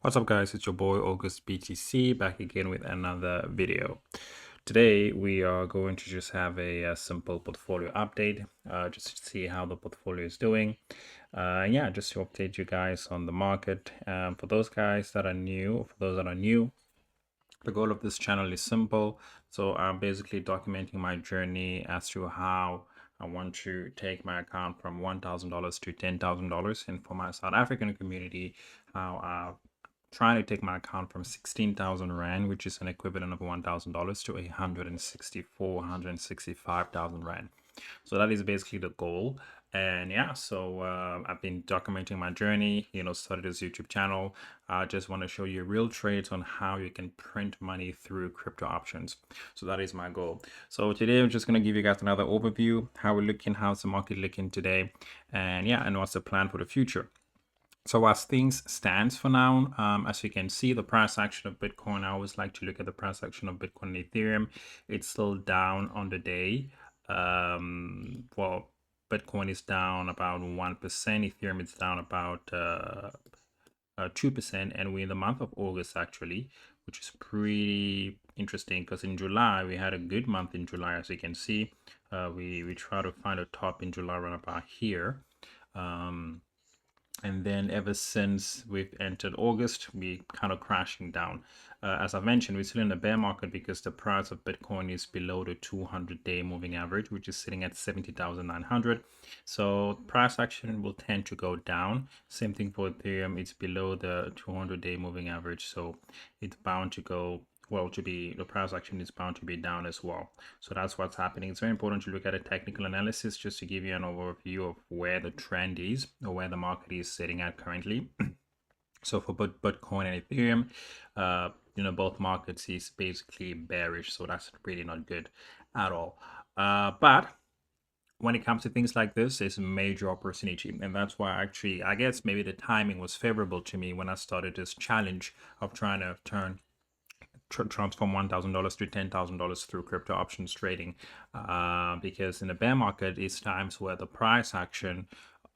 What's up guys, it's your boy August BTC back again with another video. Today we are going to just have a simple portfolio update, just to see how the portfolio is doing. Yeah, just to update you guys on the market. For those guys that are new, the goal of this channel is simple. So I'm basically documenting my journey as to how I want to take my account from $1,000 to $10,000, and for my South African community, how trying to take my account from 16,000 Rand, which is an equivalent of $1,000 to 165,000 Rand. So that is basically the goal. And yeah, so I've been documenting my journey, started this YouTube channel. I just want to show you real trades on how you can print money through crypto options. So that is my goal. So today I'm just going to give you guys another overview, how we're looking, how's the market looking today, and yeah, and what's the plan for the future. So as things stands for now, as you can see, the price action of Bitcoin, I always like to look at the price action of Bitcoin and Ethereum. It's still down on the day. Well, Bitcoin is down about 1%, Ethereum is down about 2%, and we're in the month of August actually, which is pretty interesting because in July we had a good month in July. As you can see, we try to find a top in July around about here. And then ever since we've entered August, we kind of crashing down. As I mentioned, we're still in the bear market because the price of Bitcoin is below the 200-day moving average, which is sitting at 70,900. So price action will tend to go down. Same thing for Ethereum. It's below the 200-day moving average, so it's bound to go, well, the price action is bound to be down as well. So that's what's happening. It's very important to look at a technical analysis just to give you an overview of where the trend is or where the market is sitting at currently. So for both Bitcoin and Ethereum, both markets is basically bearish. So that's really not good at all. But when it comes to things like this, it's a major opportunity. And that's why actually, I guess maybe the timing was favorable to me when I started this challenge of trying to transform $1,000 to $10,000 through crypto options trading, because in the bear market, it's times where the price action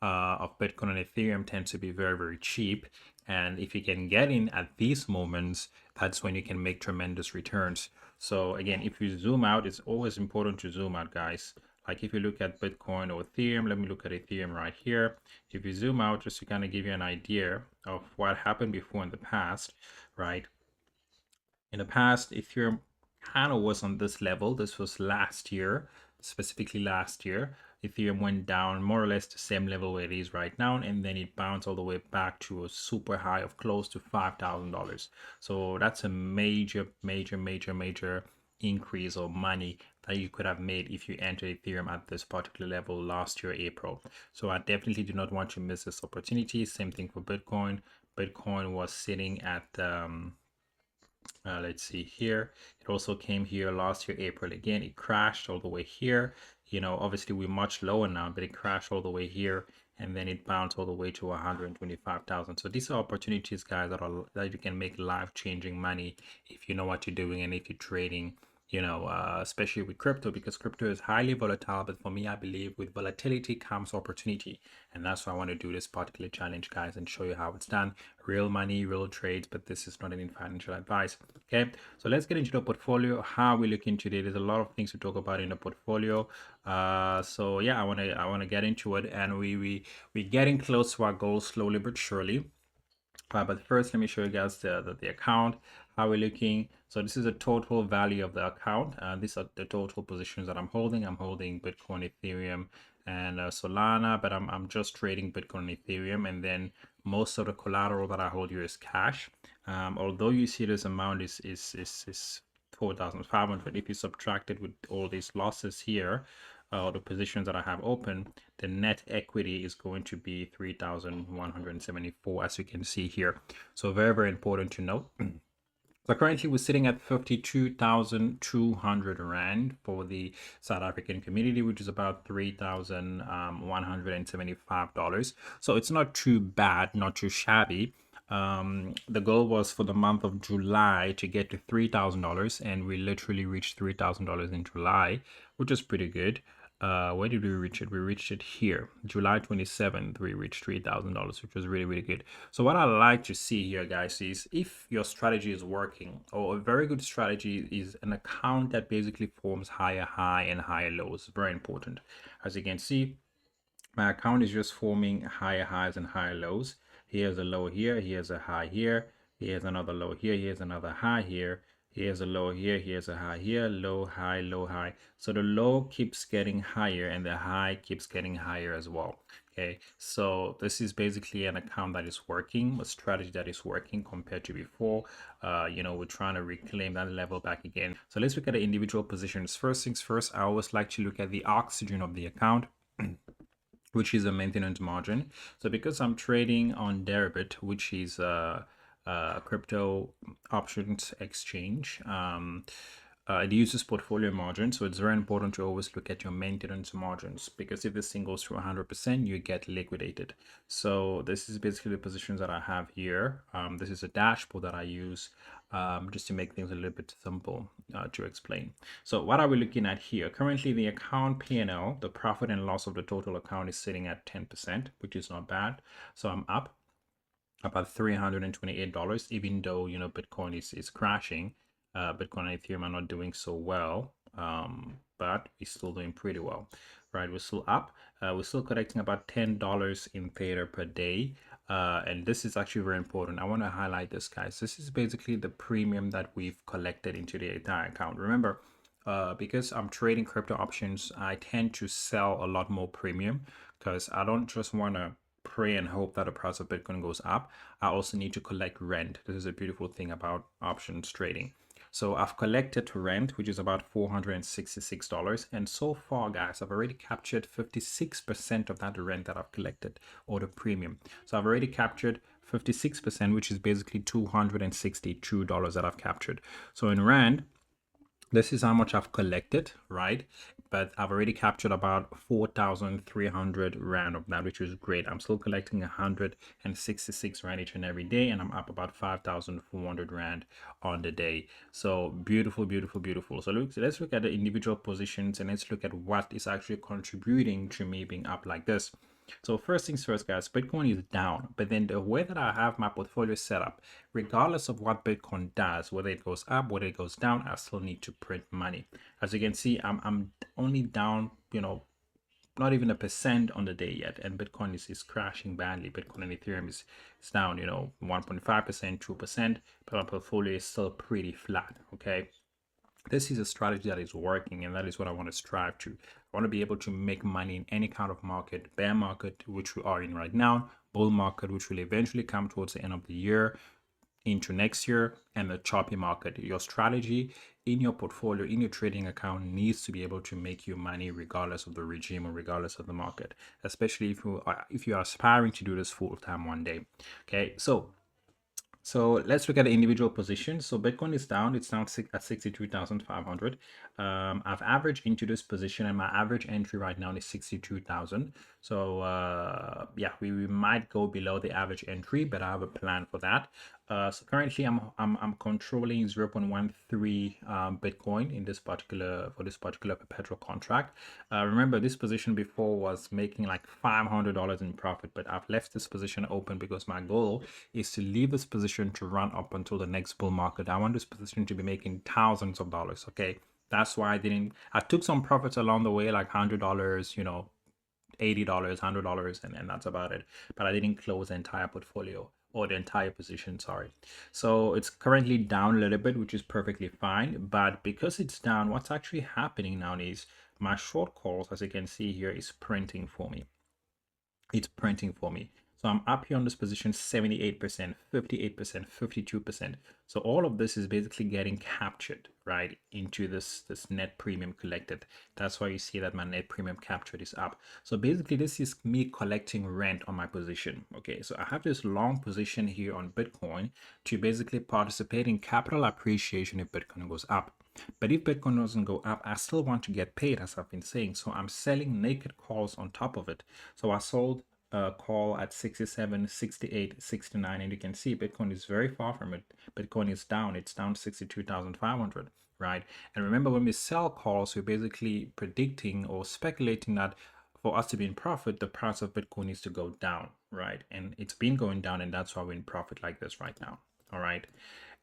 of Bitcoin and Ethereum tends to be very, very cheap. And if you can get in at these moments, that's when you can make tremendous returns. So again, if you zoom out, it's always important to zoom out, guys. Like if you look at Bitcoin or Ethereum, let me look at Ethereum right here. If you zoom out, just to kind of give you an idea of what happened before in the past, right? In the past, Ethereum kind of was on this level. This was last year, specifically last year. Ethereum went down more or less the same level where it is right now, and then it bounced all the way back to a super high of close to $5,000. So that's a major, major, major, major increase of money that you could have made if you entered Ethereum at this particular level last year, April. So I definitely do not want to miss this opportunity. Same thing for Bitcoin. Bitcoin was sitting at let's see here, it also came here last year April. Again, it crashed all the way here. Obviously we're much lower now, but it crashed all the way here, and then it bounced all the way to 125,000. So these are opportunities, guys, that you can make life-changing money if you know what you're doing and if you're trading, especially with crypto, because crypto is highly volatile. But for me, I believe with volatility comes opportunity, and that's why I want to do this particular challenge, guys, and show you how it's done. Real money, real trades, but this is not any financial advice. Okay, so let's get into the portfolio. How we look into it. There's a lot of things to talk about in the portfolio. So yeah, I want to get into it, and we're getting close to our goal slowly but surely. But first, let me show you guys the account, how we're looking. So this is the total value of the account. These are the total positions that I'm holding. I'm holding Bitcoin, Ethereum, and Solana, but I'm just trading Bitcoin and Ethereum. And then most of the collateral that I hold here is cash. Although you see this amount is 4,500, if you subtract it with all these losses here, the positions that I have open, the net equity is going to be 3,174, as you can see here. So very, very important to note. So currently we're sitting at 52,200 Rand for the South African community, which is about $3,175. So it's not too bad, not too shabby. The goal was for the month of July to get to $3,000, and we literally reached $3,000 in July, which is pretty good. Where did we reach it? We reached it here, July 27th. We reached $3,000, which was really, really good. So what I like to see here, guys, is if your strategy is working, or a very good strategy is an account that basically forms higher high and higher lows. Very important. As you can see, my account is just forming higher highs and higher lows. Here's a low here, here's a high here, here's another low here, here's another high here, here's a low here, here's a high here, low, high, low, high. So the low keeps getting higher and the high keeps getting higher as well. Okay, so this is basically an account that is working, a strategy that is working compared to before. We're trying to reclaim that level back again. So let's look at the individual positions. First things first, I always like to look at the oxygen of the account. Which is a maintenance margin. So because I'm trading on Deribit, which is a crypto options exchange, it uses portfolio margin. So it's very important to always look at your maintenance margins, because if this thing goes to 100%, you get liquidated. So this is basically the positions that I have here. This is a dashboard that I use just to make things a little bit simple to explain. So what are we looking at here? Currently, the account P&L, the profit and loss of the total account, is sitting at 10%, which is not bad. So I'm up about $328, even though, Bitcoin is crashing. Bitcoin and Ethereum are not doing so well, but we're still doing pretty well, right? We're still up. We're still collecting about $10 in Theta per day. And this is actually very important. I want to highlight this, guys. This is basically the premium that we've collected into the entire account. Remember, because I'm trading crypto options, I tend to sell a lot more premium, because I don't just want to pray and hope that the price of Bitcoin goes up. I also need to collect rent. This is a beautiful thing about options trading. So I've collected rent, which is about $466. And so far, guys, I've already captured 56% of that rent that I've collected, or the premium. So I've already captured 56%, which is basically $262 that I've captured. So in Rand, this is how much I've collected, right? But I've already captured about 4,300 Rand of that, which is great. I'm still collecting 166 Rand each and every day, and I'm up about 5,400 Rand on the day. So beautiful, beautiful, beautiful. So let's look at the individual positions, and let's look at what is actually contributing to me being up like this. So first things first, guys, Bitcoin is down, but then the way that I have my portfolio set up, regardless of what Bitcoin does, whether it goes up, whether it goes down, I still need to print money. As you can see, I'm only down, not even a percent on the day yet, and Bitcoin is crashing badly. Bitcoin and Ethereum is down, 1.5%, 2%, but my portfolio is still pretty flat, okay? This is a strategy that is working, and that is what I want to strive to. I want to be able to make money in any kind of market, bear market, which we are in right now, bull market, which will eventually come towards the end of the year, into next year, and the choppy market. Your strategy in your portfolio, in your trading account, needs to be able to make you money regardless of the regime or regardless of the market, especially if you are aspiring to do this full time one day. Okay, so let's look at the individual positions. So Bitcoin is down. It's down at 62,500. I've averaged into this position, and my average entry right now is 62,000. So yeah, we might go below the average entry, but I have a plan for that. So currently I'm controlling 0.13 Bitcoin in this particular perpetual contract. Remember, this position before was making like $500 in profit, but I've left this position open because my goal is to leave this position to run up until the next bull market. I want this position to be making thousands of dollars. Okay, that's why I took some profits along the way, like $100, $80, $100, and that's about it. But I didn't close the entire portfolio, or the entire position, sorry. So it's currently down a little bit, which is perfectly fine. But because it's down, what's actually happening now is my short calls, as you can see here, is printing for me. It's printing for me. So I'm up here on this position 78%, 58%, 52%. So all of this is basically getting captured, right, into this net premium collected. That's why you see that my net premium captured is up. So basically this is me collecting rent on my position. Okay, so I have this long position here on Bitcoin to basically participate in capital appreciation if Bitcoin goes up. But if Bitcoin doesn't go up, I still want to get paid, as I've been saying. So I'm selling naked calls on top of it. So I sold call at 67, 68, 69, and you can see Bitcoin is very far from it. Bitcoin is down, it's down 62,500, right? And remember, when we sell calls, we're basically predicting or speculating that for us to be in profit, the price of Bitcoin needs to go down, right? And it's been going down, and that's why we're in profit like this right now. All right.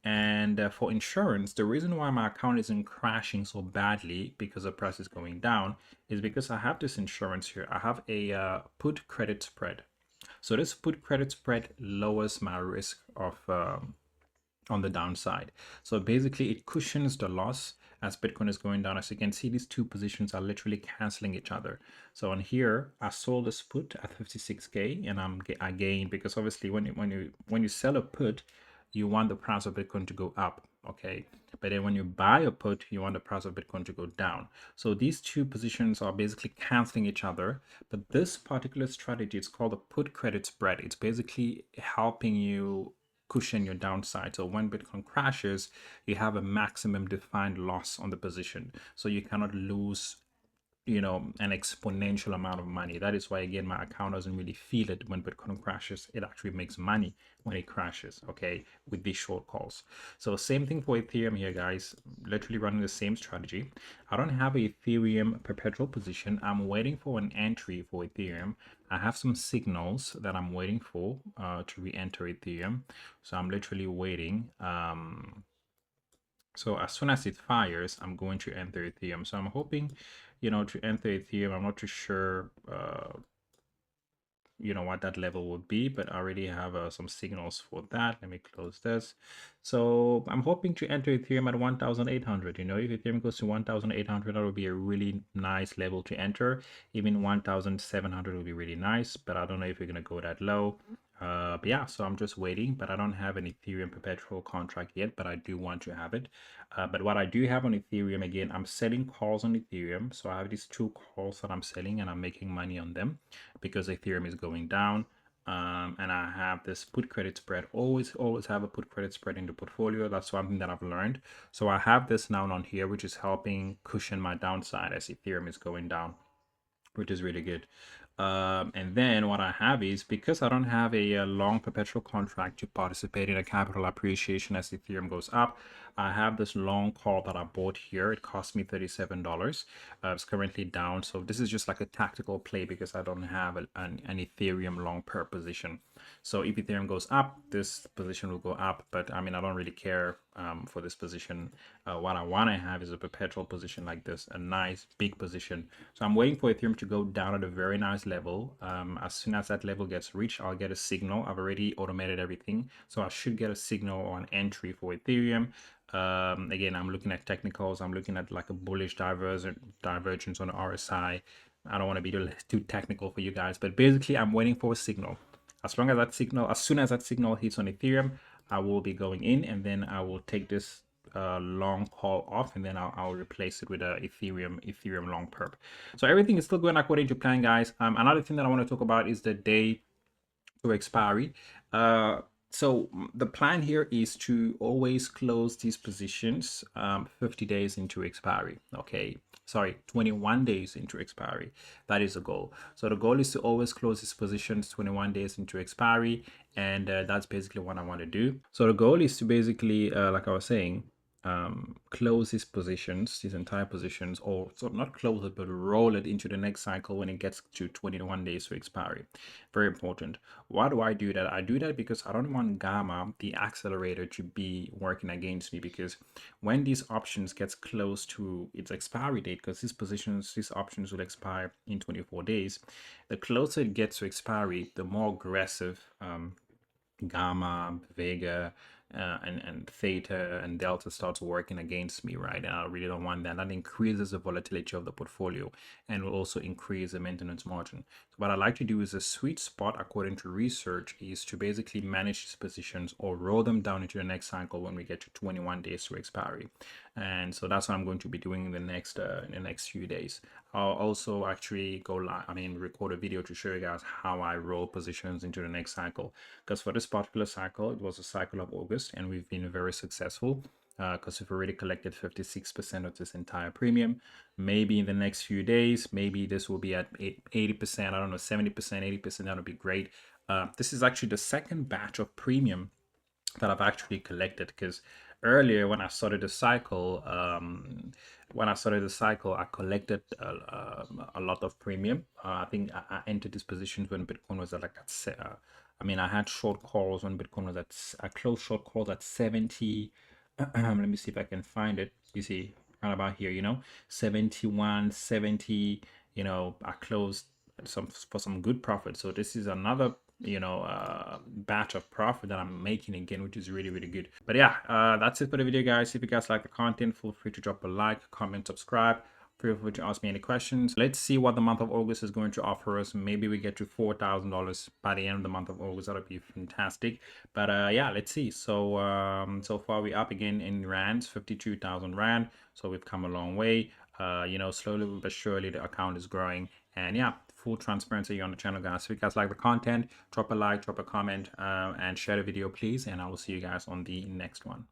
And for insurance, the reason why my account isn't crashing so badly because the price is going down is because I have this insurance here. I have a put credit spread. So this put credit spread lowers my risk of on the downside. So basically it cushions the loss as Bitcoin is going down. As you can see, these two positions are literally canceling each other. So on here, I sold this put at 56K and I gained, because obviously when you sell a put, you want the price of Bitcoin to go up, okay? But then when you buy a put, you want the price of Bitcoin to go down. So these two positions are basically canceling each other. But this particular strategy, it's called a put credit spread. It's basically helping you cushion your downside. So when Bitcoin crashes, you have a maximum defined loss on the position. So you cannot lose an exponential amount of money. That is why, again, my account doesn't really feel it when Bitcoin crashes. It actually makes money when it crashes, okay, with these short calls. So same thing for Ethereum here, guys. Literally running the same strategy. I don't have a Ethereum perpetual position. I'm waiting for an entry for Ethereum. I have some signals that I'm waiting for to re-enter Ethereum. So I'm literally waiting. So as soon as it fires, I'm going to enter Ethereum. So I'm hoping, to enter Ethereum. I'm not too sure, what that level would be, but I already have some signals for that. Let me close this. So I'm hoping to enter Ethereum at 1,800. If Ethereum goes to 1,800, that would be a really nice level to enter. Even 1,700 would be really nice, but I don't know if we're going to go that low. But yeah, so I'm just waiting, but I don't have an Ethereum perpetual contract yet, but I do want to have it. But what I do have on Ethereum, again, I'm selling calls on Ethereum. So I have these two calls that I'm selling and I'm making money on them because Ethereum is going down. And I have this put credit spread. Always have a put credit spread in the portfolio. That's one thing that I've learned. So I have this now on here, which is helping cushion my downside as Ethereum is going down, which is really good. And then what I have is, because I don't have a long perpetual contract to participate in a capital appreciation as Ethereum goes up, I have this long call that I bought here. It cost me $37. It's currently down. So this is just like a tactical play because I don't have an Ethereum long per position. So if Ethereum goes up, this position will go up. But I mean, I don't really care for this position. What I want to have is a perpetual position like this, a nice big position. So I'm waiting for Ethereum to go down at a very nice level. As soon as that level gets reached, I'll get a signal. I've already automated everything, so I should get a signal on entry for Ethereum. Again, I'm looking at technicals. I'm looking at like a bullish divergence on the RSI. I don't want to be too technical for you guys, but basically I'm waiting for a signal. As soon as that signal hits on Ethereum, I will be going in, and then I will take this long call off, and then I'll replace it with a Ethereum long perp. So everything is still going according to plan, guys. Another thing that I want to talk about is the day to expiry. So the plan here is to always close these positions 50 days into expiry. Okay, sorry, 21 days into expiry. That is the goal. So the goal is to always close these positions 21 days into expiry, and that's basically what I want to do. So the goal is to basically, like I was saying, close these positions, these entire positions, or so not close it, but roll it into the next cycle when it gets to 21 days to expiry. Very important. Why do I do that? I do that because I don't want Gamma, the accelerator, to be working against me, because when these options gets close to its expiry date, because these options will expire in 24 days, the closer it gets to expiry, the more aggressive Gamma, Vega, and Theta and Delta starts working against me, right? And I really don't want that. That increases the volatility of the portfolio and will also increase the maintenance margin. So what I like to do is a sweet spot, according to research, is to basically manage these positions or roll them down into the next cycle when we get to 21 days to expiry. And so that's what I'm going to be doing in the next few days. I'll also actually go live, record a video to show you guys how I roll positions into the next cycle. Because for this particular cycle, it was a cycle of August, and we've been very successful. because we've already collected 56% of this entire premium. Maybe in the next few days, maybe this will be at 80%, I don't know, 70%, 80%. That would be great. This is actually the second batch of premium that I've actually collected, because earlier when I started the cycle, I collected a lot of premium. I think I entered these positions when Bitcoin was at like I mean, I had short calls when Bitcoin was I closed short calls at 70. Let me see if I can find it. You see, right about here, 71, 70. I closed for some good profit. So this is another batch of profit that I'm making again, which is really, really good. But yeah, that's it for the video, guys. If you guys like the content, feel free to drop a like, comment, subscribe. Feel free to ask me any questions. Let's see what the month of August is going to offer us. Maybe we get to $4,000 by the end of the month of August. That would be fantastic. But yeah, let's see. So so far we're up again in rands, 52,000 rand. So we've come a long way. Slowly but surely the account is growing. And yeah, full transparency on the channel, guys. If you guys like the content, drop a like, drop a comment, and share the video, please. And I will see you guys on the next one.